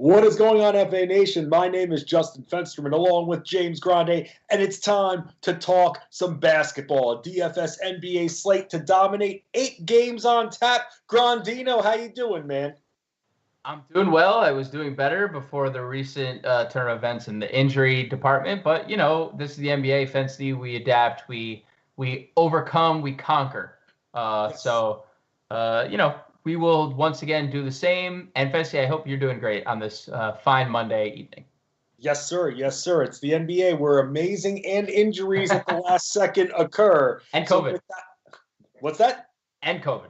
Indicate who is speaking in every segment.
Speaker 1: What is going on, FA Nation? My name is Justin Fensterman, along with James Grande, and it's time to talk some basketball. DFS NBA slate to dominate. 8 games on tap. Grandino, how you doing, man?
Speaker 2: I'm doing well. I was doing better before the recent turn of events in the injury department. But, this is the NBA. Fensty, we adapt, we overcome, we conquer.
Speaker 1: Yes.
Speaker 2: We will once again do the same. And Fensty, I hope you're doing great on this fine Monday evening.
Speaker 1: Yes, sir. Yes, sir. It's the NBA where amazing and injuries at the last second occur.
Speaker 2: And COVID.
Speaker 1: What's that?
Speaker 2: And COVID.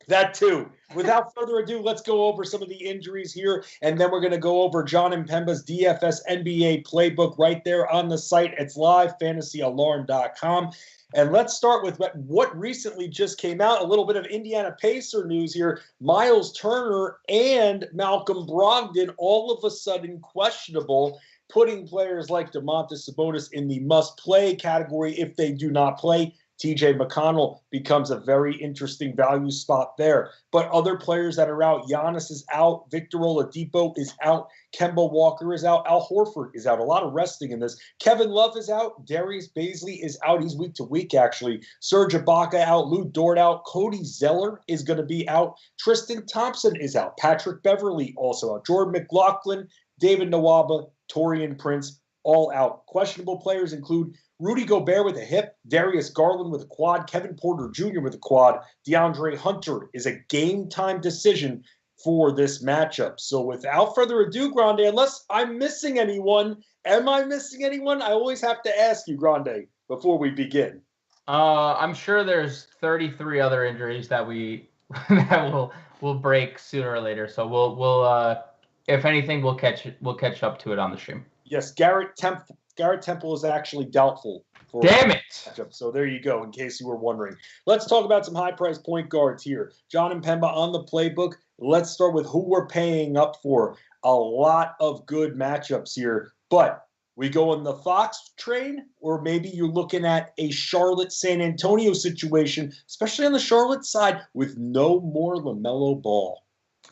Speaker 1: That too. Without further ado, let's go over some of the injuries here, and then we're going to go over John Mpemba's DFS NBA playbook right there on the site. It's live, fantasyalarm.com. And let's start with what recently just came out, a little bit of Indiana Pacer news here. Miles Turner and Malcolm Brogdon all of a sudden questionable, putting players like Domantas Sabonis in the must-play category if they do not play. TJ McConnell becomes a very interesting value spot there. But other players that are out, Giannis is out, Victor Oladipo is out, Kemba Walker is out, Al Horford is out. A lot of resting in this. Kevin Love is out, Darius Bazley is out. He's week to week, actually. Serge Ibaka out, Lou Dort out, Cody Zeller is going to be out, Tristan Thompson is out, Patrick Beverley also out, Jordan McLaughlin, David Nwaba, Taurean Prince, all out. Questionable players include Rudy Gobert with a hip, Darius Garland with a quad, Kevin Porter Jr. with a quad. DeAndre Hunter is a game-time decision for this matchup. So without further ado, Grande, unless I'm missing anyone, am I missing anyone? I always have to ask you, Grande, before we begin.
Speaker 2: I'm sure there's 33 other injuries that we'll break sooner or later. So we'll if anything, we'll catch up to it on the stream.
Speaker 1: Yes, Garrett Temple is actually doubtful.
Speaker 2: Damn it!
Speaker 1: Matchup. So there you go, in case you were wondering. Let's talk about some high-priced point guards here. John Mpemba on the playbook. Let's start with who we're paying up for. A lot of good matchups here. But we go on the Fox train, or maybe you're looking at a Charlotte-San Antonio situation, especially on the Charlotte side, with no more LaMelo Ball.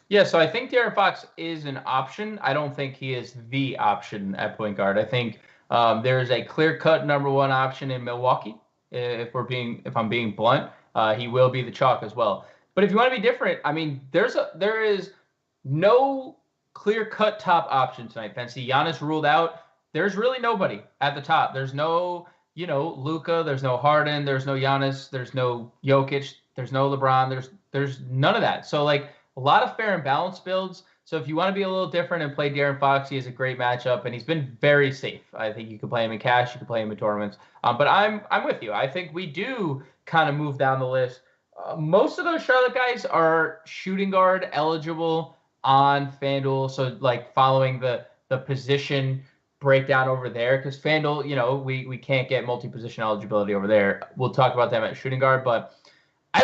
Speaker 2: Yeah, so I think De'Aaron Fox is an option. I don't think he is the option at point guard. I think there's a clear-cut number one option in Milwaukee. If I'm being blunt, he will be the chalk as well. But if you want to be different, I mean, there is no clear-cut top option tonight. Fancy Giannis ruled out. There's really nobody at the top. There's no, Luka. There's no Harden. There's no Giannis. There's no Jokic. There's no LeBron. There's none of that. So a lot of fair and balanced builds. So if you want to be a little different and play De'Aaron Fox, he has a great matchup, and he's been very safe. I think you can play him in cash, you can play him in tournaments. But I'm with you. I think we do kind of move down the list. Most of those Charlotte guys are shooting guard eligible on FanDuel, so following the position breakdown over there, because FanDuel, we can't get multi-position eligibility over there. We'll talk about them at shooting guard, but I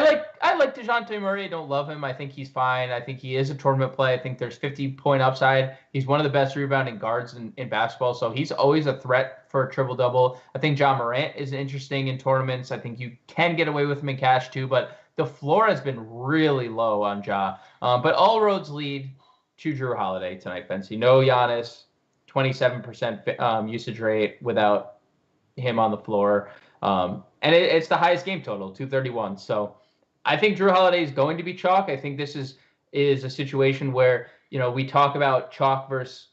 Speaker 2: like DeJounte Murray. I don't love him. I think he's fine. I think he is a tournament play. I think there's 50-point upside. He's one of the best rebounding guards in basketball, so he's always a threat for a triple-double. I think John Morant is interesting in tournaments. I think you can get away with him in cash too, but the floor has been really low on Ja. But all roads lead to Jrue Holiday tonight, Fancy. No Giannis, 27% usage rate without him on the floor. And it's the highest game total, 231. So I think Jrue Holiday is going to be chalk. I think this is a situation where, we talk about chalk versus,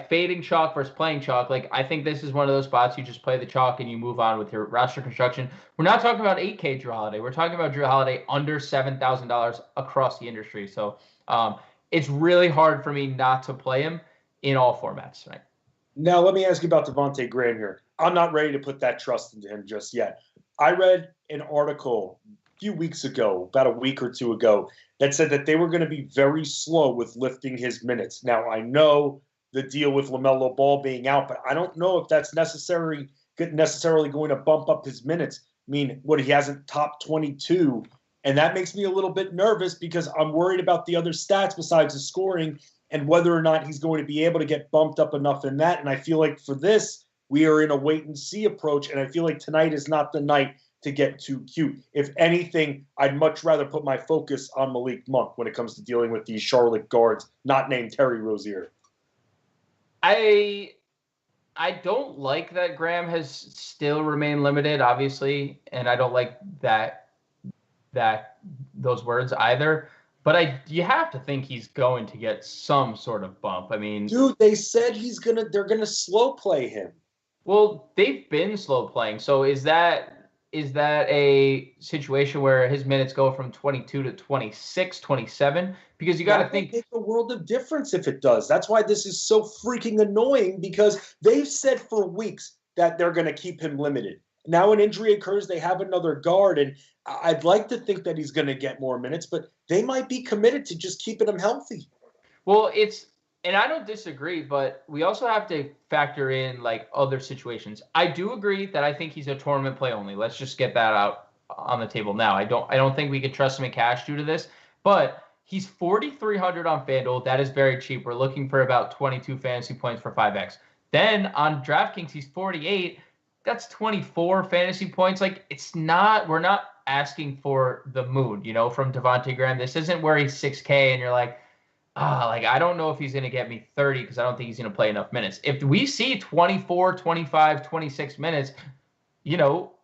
Speaker 2: fading chalk versus playing chalk. I think this is one of those spots you just play the chalk and you move on with your roster construction. We're not talking about 8K Jrue Holiday. We're talking about Jrue Holiday under $7,000 across the industry. So it's really hard for me not to play him in all formats tonight.
Speaker 1: Now, let me ask you about Devante Graham here. I'm not ready to put that trust into him just yet. I read an article a few weeks ago, about a week or two ago, that said that they were going to be very slow with lifting his minutes. Now, I know the deal with LaMelo Ball being out, but I don't know if that's necessarily going to bump up his minutes. I mean, he hasn't top 22, and that makes me a little bit nervous because I'm worried about the other stats besides the scoring and whether or not he's going to be able to get bumped up enough in that. And I feel like for this, we are in a wait-and-see approach, and I feel like tonight is not the night to get too cute. If anything, I'd much rather put my focus on Malik Monk when it comes to dealing with these Charlotte guards, not named Terry Rozier.
Speaker 2: I don't like that Graham has still remained limited, obviously, and I don't like those words either. But you have to think he's going to get some sort of bump. I mean,
Speaker 1: dude, they said they're gonna slow play him.
Speaker 2: Well, they've been slow playing. So is that a situation where his minutes go from 22 to 26, 27? Because you got to think.
Speaker 1: That would make a world of difference if it does. That's why this is so freaking annoying, because they've said for weeks that they're going to keep him limited. Now an injury occurs, they have another guard, and I'd like to think that he's going to get more minutes, but they might be committed to just keeping him healthy.
Speaker 2: Well, and I don't disagree, but we also have to factor in like other situations. I do agree that I think he's a tournament play only. Let's just get that out on the table now. I don't think we can trust him in cash due to this, but he's 4,300 on FanDuel. That is very cheap. We're looking for about 22 fantasy points for 5x. Then on DraftKings, he's 48. That's 24 fantasy points. Like, we're not asking for the moon, from Devante Graham. This isn't where he's 6K and you're like, I don't know if he's going to get me 30 because I don't think he's going to play enough minutes. If we see 24, 25, 26 minutes,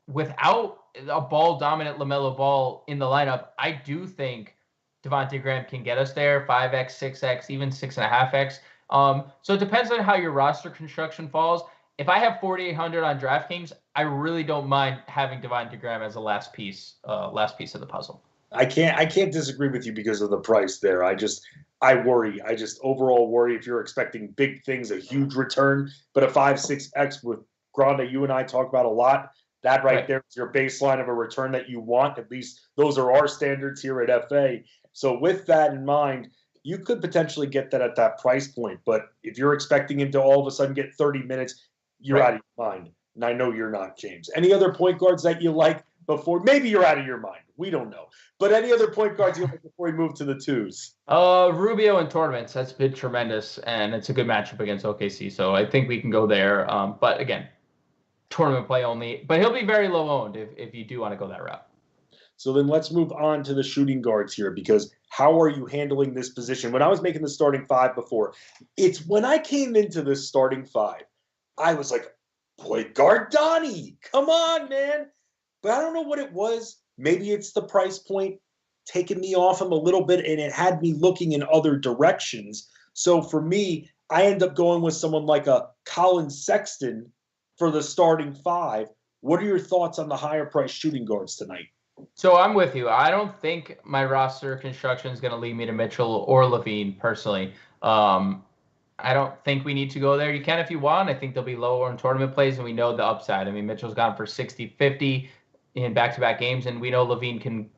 Speaker 2: without a ball-dominant LaMelo Ball in the lineup, I do think Devante Graham can get us there, 5x, 6x, even 6.5x. So it depends on how your roster construction falls. If I have 4,800 on DraftKings, I really don't mind having Devante Graham as a last piece of the puzzle.
Speaker 1: I can't disagree with you because of the price there. I worry. I just overall worry if you're expecting big things, a huge return, but a 5-6x with Grande, you and I talk about a lot. That right there is your baseline of a return that you want. At least those are our standards here at FA. So with that in mind, you could potentially get that at that price point. But if you're expecting him to all of a sudden get 30 minutes, you're out of your mind. And I know you're not, James. Any other point guards that you like before? Maybe you're out of your mind. We don't know. But any other point guards you like before we move to the twos?
Speaker 2: Rubio in tournaments. That's been tremendous, and it's a good matchup against OKC. So I think we can go there. But again, tournament play only. But he'll be very low owned if you do want to go that route.
Speaker 1: So then let's move on to the shooting guards here, because how are you handling this position? When I was making the starting five before, it's when I came into this starting five, I was like, point guard Donnie, come on, man. But I don't know what it was. Maybe it's the price point taking me off him a little bit, and it had me looking in other directions. So for me, I end up going with someone like a Colin Sexton for the starting five. What are your thoughts on the higher price shooting guards tonight?
Speaker 2: So I'm with you. I don't think my roster construction is going to lead me to Mitchell or Levine personally. I don't think we need to go there. You can if you want. I think they'll be lower in tournament plays, and we know the upside. I mean, Mitchell's gone for 60, 50 in back-to-back games, and we know Levine can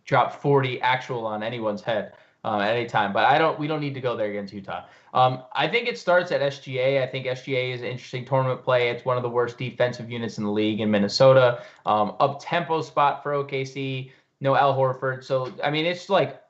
Speaker 2: drop 40 actual on anyone's head at any time. But we don't need to go there against Utah. I think it starts at SGA. I think SGA is an interesting tournament play. It's one of the worst defensive units in the league in Minnesota. Up-tempo spot for OKC. No Al Horford. So, I mean, it's like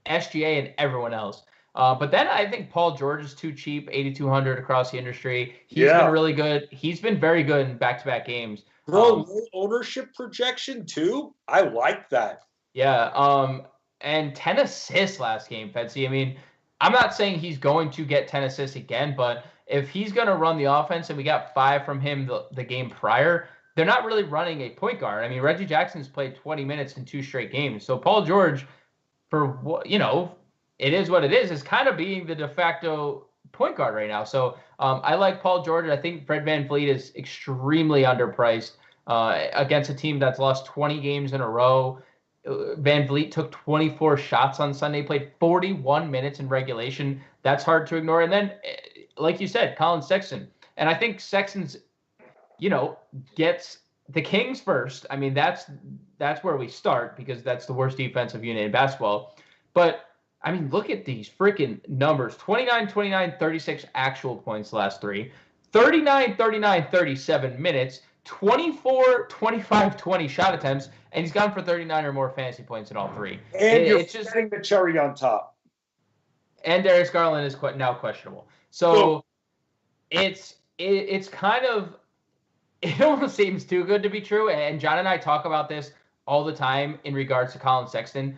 Speaker 2: SGA and everyone else. But then I think Paul George is too cheap, 8,200 across the industry. He's been really good. He's been very good in back-to-back games.
Speaker 1: Bro, low ownership projection too? I like that.
Speaker 2: Yeah. And 10 assists last game, Fetsy. I mean, I'm not saying he's going to get 10 assists again, but if he's going to run the offense, and we got 5 from him the game prior, they're not really running a point guard. I mean, Reggie Jackson's played 20 minutes in 2 straight games. So Paul George, it is what it is kind of being the de facto point guard right now. So I like Paul George. I think Fred VanVleet is extremely underpriced against a team that's lost 20 games in a row. VanVleet took 24 shots on Sunday, played 41 minutes in regulation. That's hard to ignore. And then, like you said, Colin Sexton. And I think Sexton's, gets the Kings first. I mean, that's where we start, because that's the worst defensive unit in basketball. But I mean, look at these freaking numbers. 29, 29, 36 actual points last 3. 39, 39, 37 minutes. 24, 25, 20 shot attempts. And he's gone for 39 or more fantasy points in all 3.
Speaker 1: And it's just the cherry on top.
Speaker 2: And Darius Garland is now questionable. So it's kind of it almost seems too good to be true. And John and I talk about this all the time in regards to Colin Sexton.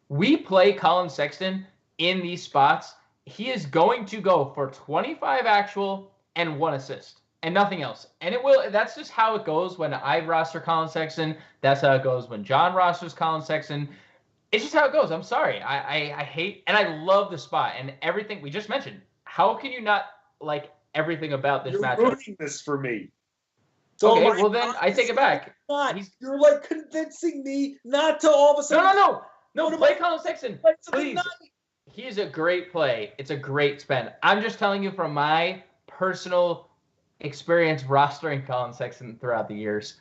Speaker 2: We play Colin Sexton in these spots. He is going to go for 25 actual and 1 assist and nothing else. And that's just how it goes when I roster Colin Sexton. That's how it goes when John rosters Colin Sexton. It's just how it goes. I'm sorry. I hate, and I love the spot and everything we just mentioned. How can you not like everything about this matchup?
Speaker 1: You're ruining this for me.
Speaker 2: So okay, well then I take it back.
Speaker 1: You're like convincing me not to all of a sudden.
Speaker 2: No, play Colin Sexton, please. He is a great play. It's a great spend. I'm just telling you from my personal experience rostering Colin Sexton throughout the years,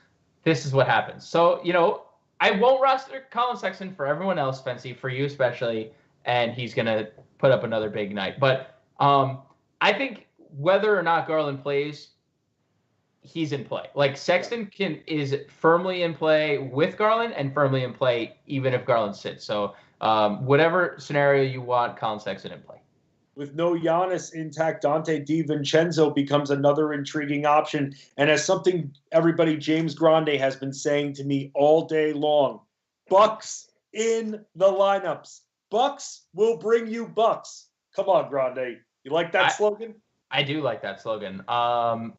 Speaker 2: this is what happens. So, I won't roster Colin Sexton for everyone else, Fancy, for you especially, and he's going to put up another big night. But I think whether or not Garland plays, he's in play. Like Sexton is firmly in play with Garland and firmly in play even if Garland sits. So whatever scenario you want, Colin Sexton in play.
Speaker 1: With no Giannis intact, Donte DiVincenzo becomes another intriguing option. And as something everybody, James Grande, has been saying to me all day long, Bucks in the lineups. Bucks will bring you bucks. Come on, Grande. You like that slogan? I
Speaker 2: do like that slogan. And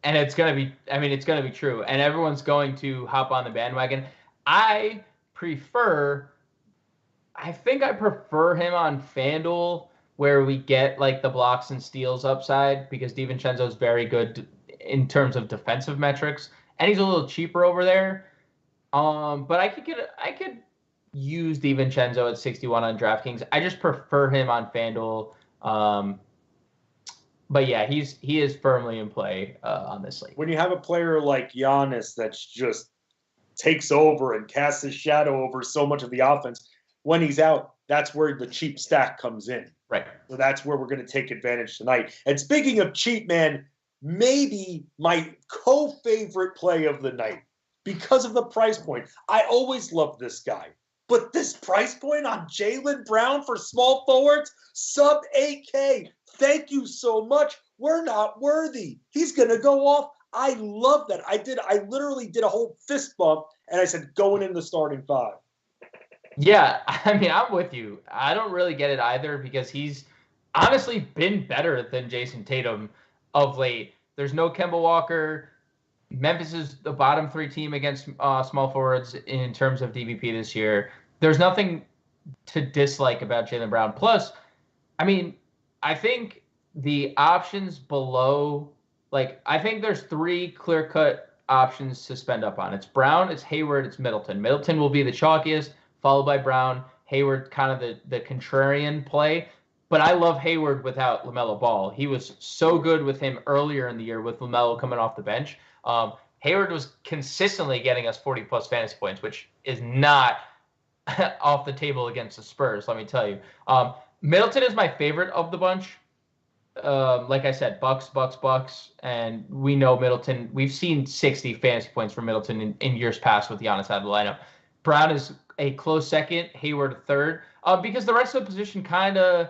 Speaker 2: it's going to be true. And everyone's going to hop on the bandwagon. I think I prefer him on FanDuel where we get like the blocks and steals upside because DiVincenzo is very good in terms of defensive metrics. And he's a little cheaper over there. But I could use DiVincenzo at 61 on DraftKings. I just prefer him on FanDuel. But yeah, he is firmly in play on this slate.
Speaker 1: When you have a player like Giannis that just takes over and casts his shadow over so much of the offense, when he's out, that's where the cheap stack comes in.
Speaker 2: Right.
Speaker 1: So that's where we're going to take advantage tonight. And speaking of cheap, man, maybe my co-favorite play of the night because of the price point. I always loved this guy. But this price point on Jalen Brown for small forwards, sub 8K. Thank you so much. We're not worthy. He's going to go off. I love that. I literally did a whole fist bump, and I said, going in the starting 5.
Speaker 2: Yeah, I mean, I'm with you. I don't really get it either because he's honestly been better than Jason Tatum of late. There's no Kemba Walker. Memphis is the bottom 3 team against small forwards in terms of DVP this year. There's nothing to dislike about Jalen Brown. Plus, I mean, I think the options below, I think there's 3 clear-cut options to spend up on. It's Brown, it's Hayward, it's Middleton. Middleton will be the chalkiest, followed by Brown. Hayward, kind of the contrarian play. But I love Hayward without LaMelo Ball. He was so good with him earlier in the year with LaMelo coming off the bench. Hayward was consistently getting us 40-plus fantasy points, which is not off the table against the Spurs, let me tell you. Middleton is my favorite of the bunch. Like I said, Bucks, and we know Middleton. We've seen 60 fantasy points from Middleton in years past with Giannis out of the lineup. Brown is a close second, Hayward a third, because the rest of the position kind of,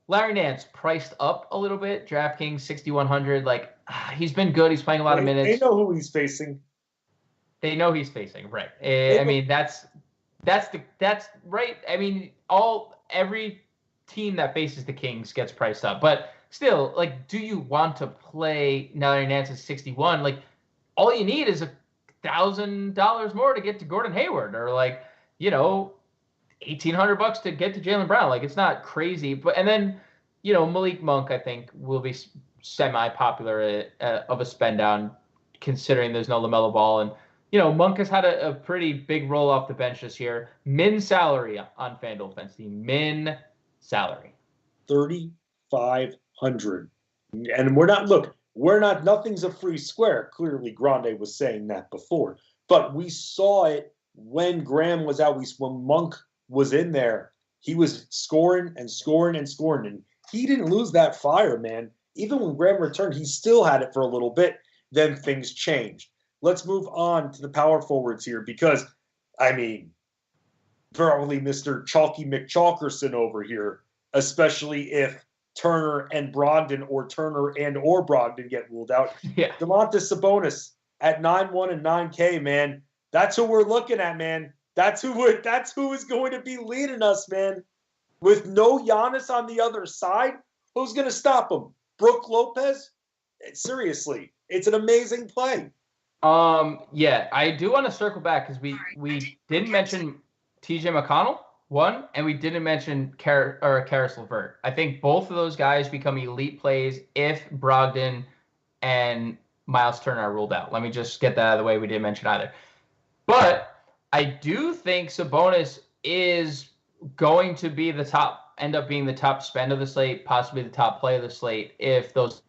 Speaker 2: Larry Nance priced up a little bit. DraftKings 6,100. He's been good. He's playing a lot of minutes.
Speaker 1: They know who he's facing.
Speaker 2: They know he's facing, right? I mean, that's right. I mean, every team that faces the Kings gets priced up, but still, do you want to play Larry Nance at 61? All you need is $1,000 more to get to Gordon Hayward, or $1,800 to get to Jalen Brown. It's not crazy, and then Malik Monk I think will be semi-popular of a spend down, considering there's no LaMelo Ball, and Monk has had a pretty big roll off the bench this year. Min salary on FanDuel Fantasy. Min salary.
Speaker 1: 3,500. And nothing's a free square. Clearly, Grande was saying that before. But we saw it when Graham was out. When Monk was in there, he was scoring and scoring and scoring. And he didn't lose that fire, man. Even when Graham returned, he still had it for a little bit. Then things changed. Let's move on to the power forwards here because, probably Mr. Chalky McChalkerson over here, especially if Turner and Brogdon, or Turner and or Brogdon get ruled out.
Speaker 2: Yeah.
Speaker 1: Domantas Sabonis at 9-1 and 9K, man. That's who we're looking at, man. That's who is going to be leading us, man. With no Giannis on the other side, who's going to stop him? Brook Lopez? Seriously, it's an amazing play.
Speaker 2: Yeah, I do want to circle back because we didn't mention TJ McConnell, one, and we didn't mention Karis LeVert. I think both of those guys become elite plays if Brogdon and Miles Turner are ruled out. Let me just get that out of the way. We didn't mention either. But I do think Sabonis is going to be end up being the top spend of the slate, possibly the top play of the slate if those.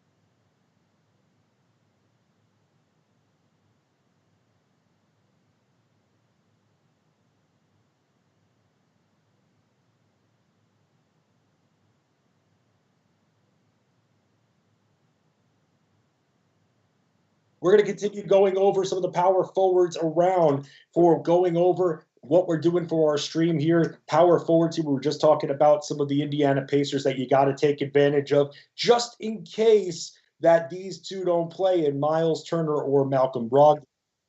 Speaker 1: We're going to continue going over some of the power forwards around for going over what we're doing for our stream here. Power forwards here, we were just talking about some of the Indiana Pacers that you got to take advantage of just in case that these two don't play in Miles Turner or Malcolm Brogdon.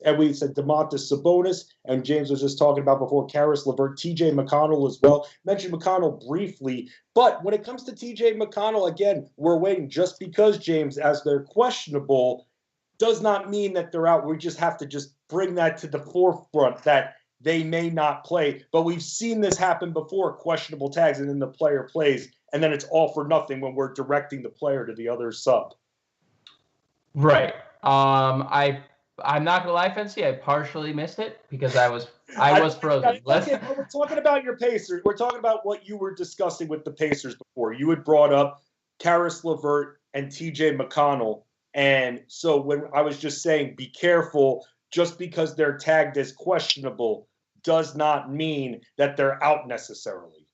Speaker 1: And we said Domantas Sabonis, and James was just talking about before Karis LeVert, TJ McConnell as well. Mentioned McConnell briefly, but when it comes to TJ McConnell, again, we're waiting just because, James, as they're questionable, does not mean that they're out. We just have to just bring that to the forefront that they may not play. But we've seen this happen before, questionable tags, and then the player plays, and then it's all for nothing when we're directing the player to the other sub.
Speaker 2: Right. I'm not gonna lie, Fancy. I partially missed it because I was frozen.
Speaker 1: Okay, but we're talking about your Pacers. We're talking about what you were discussing with the Pacers before. You had brought up Karis LeVert and TJ McConnell. And so when I was just saying, be careful, just because they're tagged as questionable does not mean that they're out necessarily.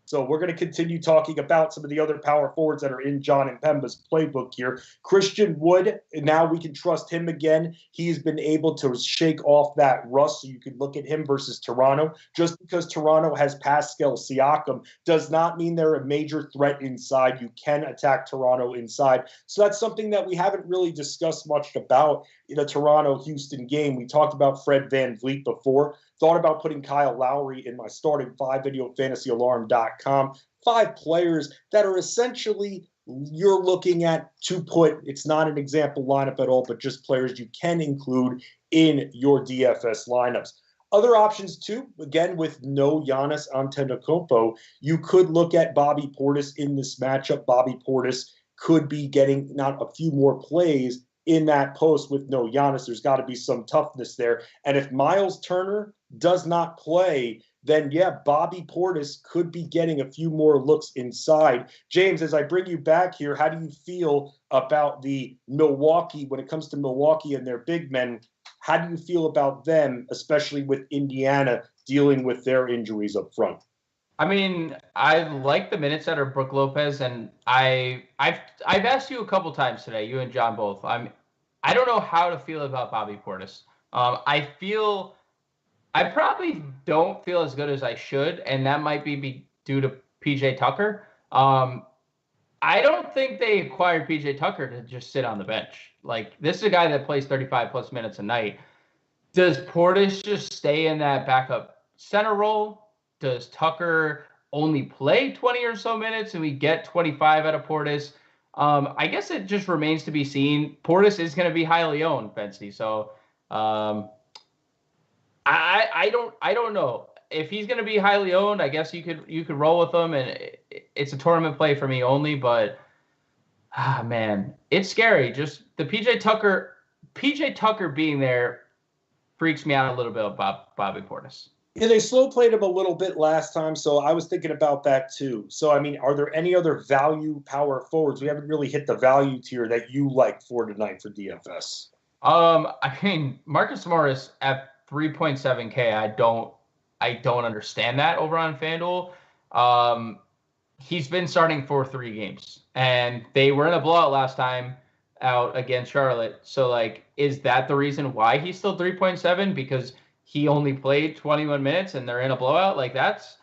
Speaker 1: So we're going to continue talking about some of the other power forwards that are in John and Pemba's playbook here. Christian Wood, now we can trust him again. He's been able to shake off that rust, so you can look at him versus Toronto. Just because Toronto has Pascal Siakam does not mean they're a major threat inside. You can attack Toronto inside. So that's something that we haven't really discussed much about in the Toronto-Houston game. We talked about Fred VanVleet before. Thought about putting Kyle Lowry in my starting 5 video at fantasyalarm.com. 5 players that are essentially you're looking at to put, it's not an example lineup at all, but just players you can include in your DFS lineups. Other options too, again, with no Giannis Antetokounmpo, you could look at Bobby Portis in this matchup. Bobby Portis could be getting not a few more plays in that post with no Giannis. There's got to be some toughness there. And if Miles Turner does not play, then yeah, Bobby Portis could be getting a few more looks inside. James, as I bring you back here, how do you feel about the Milwaukee, when it comes to Milwaukee and their big men, how do you feel about them, especially with Indiana dealing with their injuries up front?
Speaker 2: I mean, I like the minutes that are Brook Lopez, and I've asked you a couple times today, you and John both. I don't know how to feel about Bobby Portis. I probably don't feel as good as I should, and that might be due to PJ Tucker. I don't think they acquired PJ Tucker to just sit on the bench. Like, this is a guy that plays 35 plus minutes a night. Does Portis just stay in that backup center role? Does Tucker only play 20 or so minutes and we get 25 out of Portis? I guess it just remains to be seen. Portis is going to be highly owned, Fancy. So I don't know if he's going to be highly owned. I guess you could roll with him, and it's a tournament play for me only. But man, it's scary. Just the PJ Tucker being there freaks me out a little bit about Bobby Portis.
Speaker 1: Yeah, they slow played him a little bit last time, so I was thinking about that too. So, I mean, are there any other value power forwards? We haven't really hit the value tier that you like for tonight for DFS.
Speaker 2: I mean, Marcus Morris at 3.7K, I don't understand that over on FanDuel. He's been starting for 3 games, and they were in a blowout last time out against Charlotte. So, like, is that the reason why he's still 3.7? Because he only played 21 minutes and they're in a blowout? Like, that's,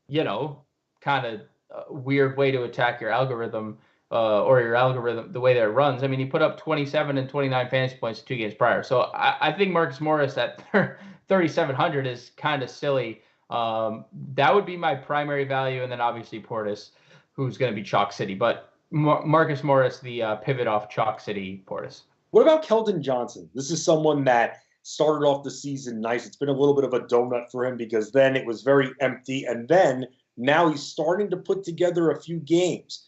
Speaker 2: kind of weird way to attack your algorithm or your algorithm, the way that it runs. I mean, he put up 27 and 29 fantasy points 2 games prior. So I think Marcus Morris at 3,700 is kind of silly. That would be my primary value. And then obviously Portis, who's going to be Chalk City. But Marcus Morris, the pivot off Chalk City Portis.
Speaker 1: What about Kelton Johnson? This is someone that started off the season nice. It's been a little bit of a donut for him because then it was very empty. And then now he's starting to put together a few games.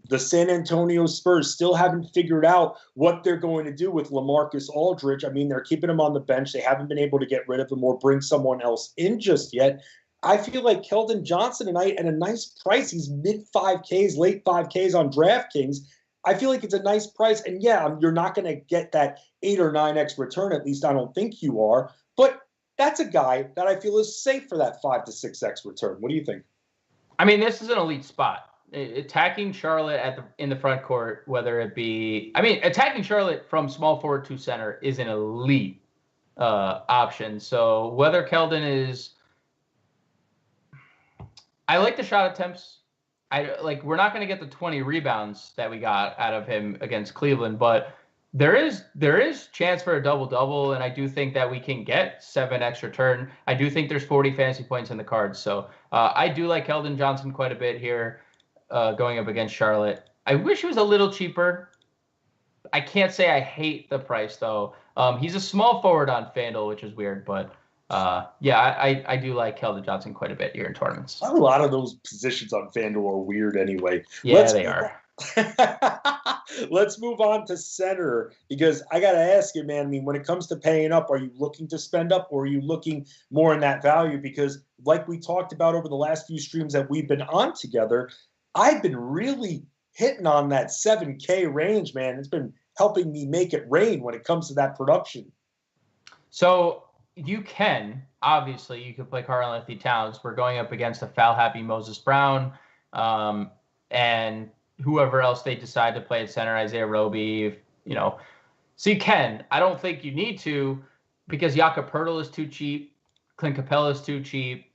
Speaker 1: The San Antonio Spurs still haven't figured out what they're going to do with LaMarcus Aldridge. I mean, they're keeping him on the bench. They haven't been able to get rid of him or bring someone else in just yet. I feel like Kelton Johnson tonight at a nice price. He's mid 5Ks, late 5Ks on DraftKings. I feel like it's a nice price. And yeah, you're not going to get that 8 or 9X return. At least I don't think you are. But that's a guy that I feel is safe for that 5 to 6X return. What do you think?
Speaker 2: I mean, this is an elite spot. Attacking Charlotte in the front court, whether it be, I mean, attacking Charlotte from small forward to center is an elite option. So whether Keldon is, I like the shot attempts. We're not going to get the 20 rebounds that we got out of him against Cleveland, but there is chance for a double-double, and I do think that we can get 7X return. I do think there's 40 fantasy points in the cards. So I do like Keldon Johnson quite a bit here. Going up against Charlotte. I wish he was a little cheaper. I can't say I hate the price, though. He's a small forward on FanDuel, which is weird. But, I do like Keldon Johnson quite a bit here in tournaments.
Speaker 1: A lot of those positions on FanDuel are weird anyway.
Speaker 2: Yeah, they are.
Speaker 1: Let's move on to center, because I got to ask you, man, I mean, when it comes to paying up, are you looking to spend up or are you looking more in that value? Because like we talked about over the last few streams that we've been on together, I've been really hitting on that 7K range, man. It's been helping me make it rain when it comes to that production.
Speaker 2: So you can play Karl-Anthony Towns. We're going up against a foul-happy Moses Brown and whoever else they decide to play at center, Isaiah Roby, So you can. I don't think you need to because Jakob Poeltl is too cheap. Clint Capella is too cheap.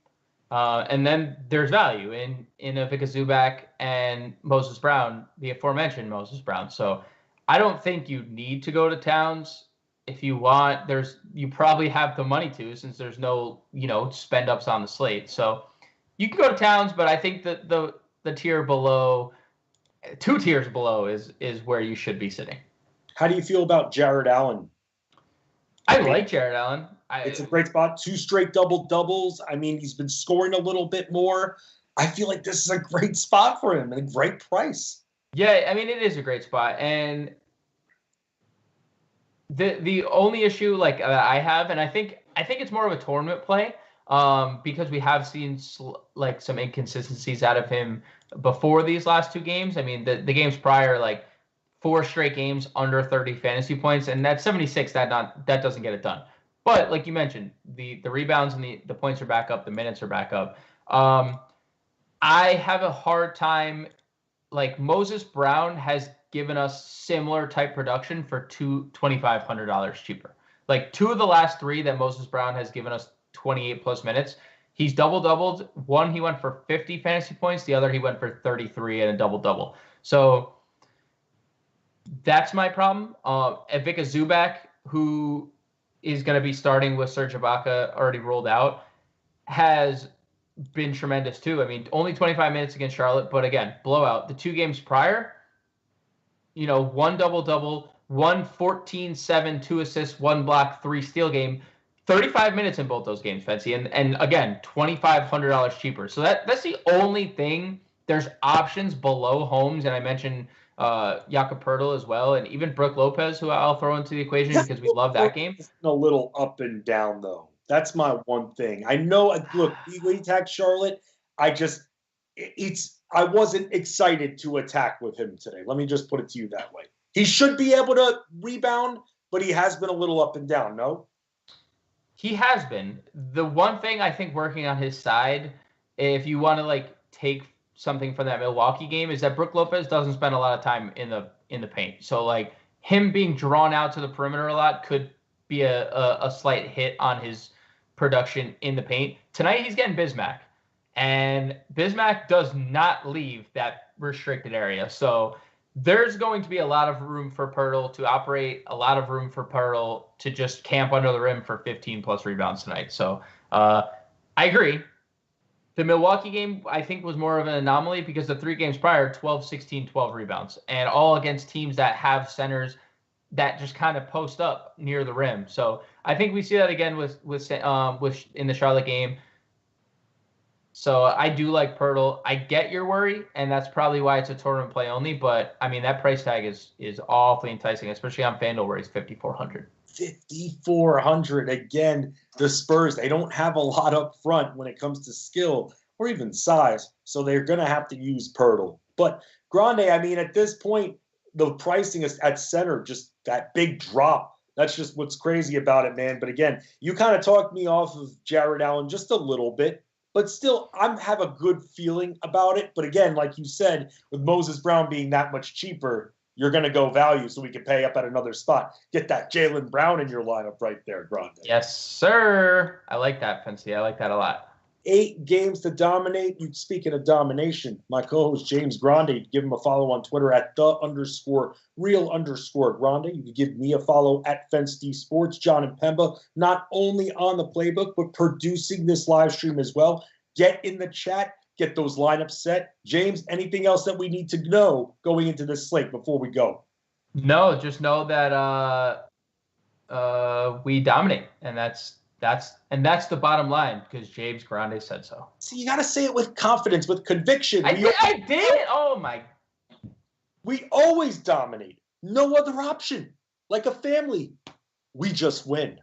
Speaker 2: And then there's value in Ivica Zubac and Moses Brown, the aforementioned Moses Brown. So I don't think you need to go to Towns. If you want, you probably have the money to, since there's no, spend ups on the slate. So you can go to Towns, but I think that the tier below, 2 tiers below is where you should be sitting.
Speaker 1: How do you feel about Jared Allen?
Speaker 2: I like Jared Allen.
Speaker 1: It's a great spot. 2 straight double-doubles. I mean, he's been scoring a little bit more. I feel like this is a great spot for him and a great price.
Speaker 2: Yeah, I mean, it is a great spot. And the only issue I have, and I think it's more of a tournament play because we have seen some inconsistencies out of him before these last 2 games. I mean, the games prior, 4 straight games under 30 fantasy points, and that 76, that doesn't get it done. But like you mentioned, the rebounds and the points are back up, the minutes are back up. I have a hard time. Moses Brown has given us similar type production for $2,500 cheaper. 2 of the last 3 that Moses Brown has given us 28 plus minutes, he's doubled. One he went for 50 fantasy points, the other he went for 33 and a double. So that's my problem. Ivica Zubac, who is going to be starting with Serge Ibaka already rolled out, has been tremendous too. I mean, only 25 minutes against Charlotte, but again, blowout. The 2 games prior, 1 double-double, 1 14-7, 2 assists, 1 block, 3 steal game, 35 minutes in both those games, Fancy. And again, $2,500 cheaper. So that's the only thing. There's options below Holmes, and I mentioned Jakob Poeltl as well, and even Brook Lopez, who I'll throw into the equation because we love that game.
Speaker 1: It's a little up and down, though. That's my one thing. I know, look, we attacked Charlotte. I wasn't excited to attack with him today. Let me just put it to you that way. He should be able to rebound, but he has been a little up and down, no?
Speaker 2: He has been. The one thing I think working on his side, if you want to take something from that Milwaukee game, is that Brook Lopez doesn't spend a lot of time in the paint. So him being drawn out to the perimeter a lot could be a slight hit on his production in the paint. Tonight he's getting Bismack. And Bismack does not leave that restricted area. So there's going to be a lot of room for Pirtle to operate, a lot of room for Pirtle to just camp under the rim for 15-plus rebounds tonight. So I agree. The Milwaukee game, I think, was more of an anomaly because the 3 games prior, 12, 16, 12 rebounds, and all against teams that have centers that just kind of post up near the rim. So I think we see that again with in the Charlotte game. So I do like Pirtle. I get your worry, and that's probably why it's a tournament play only. But I mean, that price tag is awfully enticing, especially on FanDuel where he's 5,400.
Speaker 1: 5,400 again. The Spurs, they don't have a lot up front when it comes to skill or even size, so they're going to have to use Pirtle. But Grande, I mean, at this point, the pricing is at center, just that big drop. That's just what's crazy about it, man. But again, you kind of talked me off of Jared Allen just a little bit. But still, I have a good feeling about it. But again, like you said, with Moses Brown being that much cheaper, you're going to go value so we can pay up at another spot. Get that Jalen Brown in your lineup right there, Grande.
Speaker 2: Yes, sir. I like that, Fancy. I like that a lot.
Speaker 1: 8 games to dominate. You speaking of domination, my co-host James Grande, give him a follow on Twitter at @the_real_Grande. You can give me a follow at FenceD Sports. John and Pemba, not only on the playbook, but producing this live stream as well. Get in the chat, get those lineups set. James, anything else that we need to know going into this slate before we go?
Speaker 2: No, just know that we dominate, and that's the bottom line because James Grande said so.
Speaker 1: See, you got to say it with confidence, with conviction.
Speaker 2: I did. Oh my!
Speaker 1: We always dominate. No other option. Like a family, we just win.